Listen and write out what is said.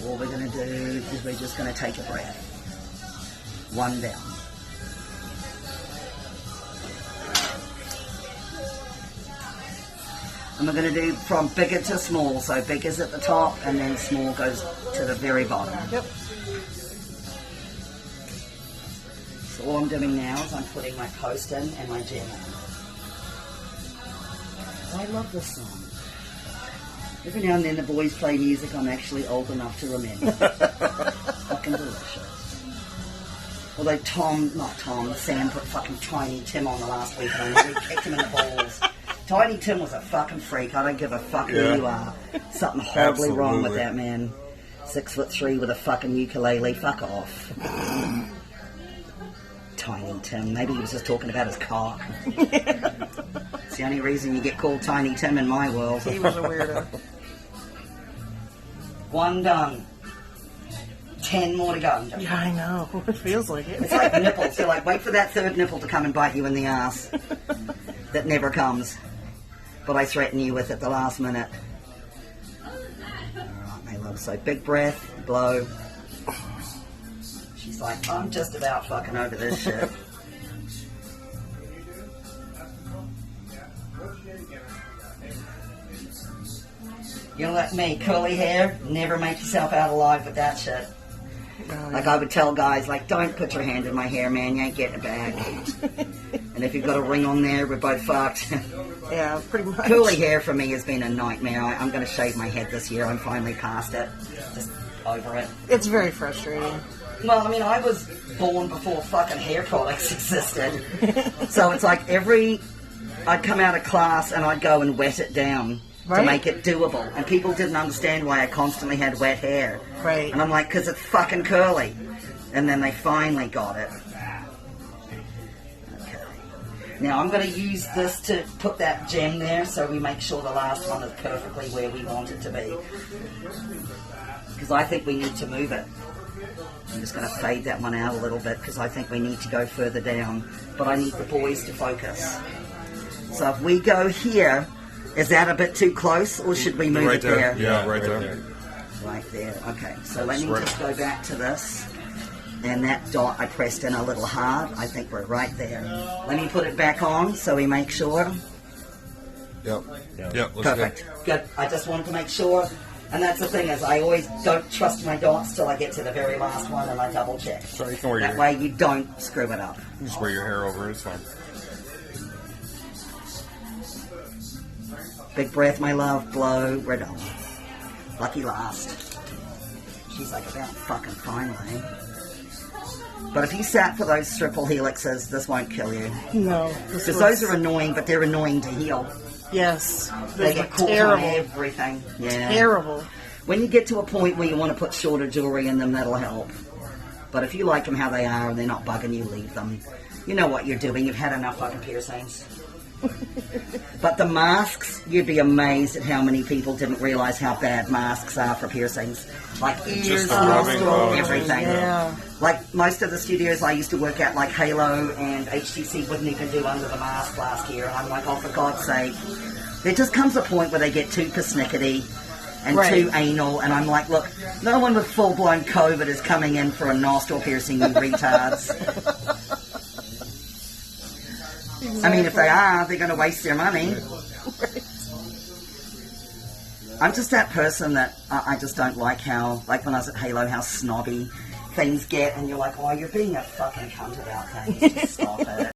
all we're going to do is we're just going to take a breath. One down. And we're going to do from bigger to small. So big is at the top and then small goes to the very bottom. Yep. So all I'm doing now is I'm putting my post in and my gem in. I love this song. Every now and then the boys play music I'm actually old enough to remember. Fucking delicious. Although Sam put fucking Tiny Tim on the last week and I really kicked him in the balls. Tiny Tim was a fucking freak. I don't give a fuck who you are. Something horribly wrong with that man. 6'3" with a fucking ukulele. Fuck off. Tiny Tim. Maybe he was just talking about his cock. It's the only reason you get called Tiny Tim in my world. He was a weirdo. One done. 10 more to go. Yeah, I know. It feels like it. It's like nipples. You're like, wait for that third nipple to come and bite you in the ass. That never comes. But I threaten you with it the last minute. Alright, my love. So big breath, blow. She's like, I'm just about fucking over this shit. You're like me, curly hair, never make yourself out alive with that shit. Like I would tell guys, like, don't put your hand in my hair, man, you ain't getting it back. And if you've got a ring on there, we're both fucked. Yeah, pretty much. Curly hair for me has been a nightmare. I'm going to shave my head this year. I'm finally past it. Just over it. It's very frustrating. Well, I mean, I was born before fucking hair products existed. So it's like I'd come out of class and I'd go and wet it down. Right. To make it doable. And people didn't understand why I constantly had wet hair. Right. And I'm like, because it's fucking curly. And then they finally got it. Okay. Now I'm going to use this to put that gem there so we make sure the last one is perfectly where we want it to be. Because I think we need to move it. I'm just going to fade that one out a little bit because I think we need to go further down. But I need the boys to focus. So if we go here... Is that a bit too close, or should we move it there? Yeah, right there. Right there. Okay, so let me just go back to this. And that dot I pressed in a little hard. I think we're right there. Let me put it back on so we make sure. Yep. Perfect. Good. I just wanted to make sure. And that's the thing is I always don't trust my dots till I get to the very last one and I double check. So you can wear that way you don't screw it up. You just wear your hair over it, it's fine. Big breath, my love. Blow. We're done. Lucky last. She's like, about fucking finally. But if you sat for those triple helixes, this won't kill you. No. Because those are annoying, but they're annoying to heal. Yes. They get caught on everything. Yeah. Terrible. When you get to a point where you want to put shorter jewelry in them, that'll help. But if you like them how they are and they're not bugging you, leave them. You know what you're doing. You've had enough fucking piercings. But the masks, you'd be amazed at how many people didn't realize how bad masks are for piercings. Like ears, nostrils, everything. Yeah. Like most of the studios I used to work at, like Halo and HTC, wouldn't even do under the mask last year. And I'm like, oh, for God's sake. There just comes a point where they get too persnickety and too anal. And I'm like, look, no one with full-blown COVID is coming in for a nostril piercing, you retards. Exactly. I mean, if they are, they're going to waste their money. Right. I'm just that person that I just don't like how, like when I was at Halo, how snobby things get, and you're like, oh, you're being a fucking cunt about things. Just stop it.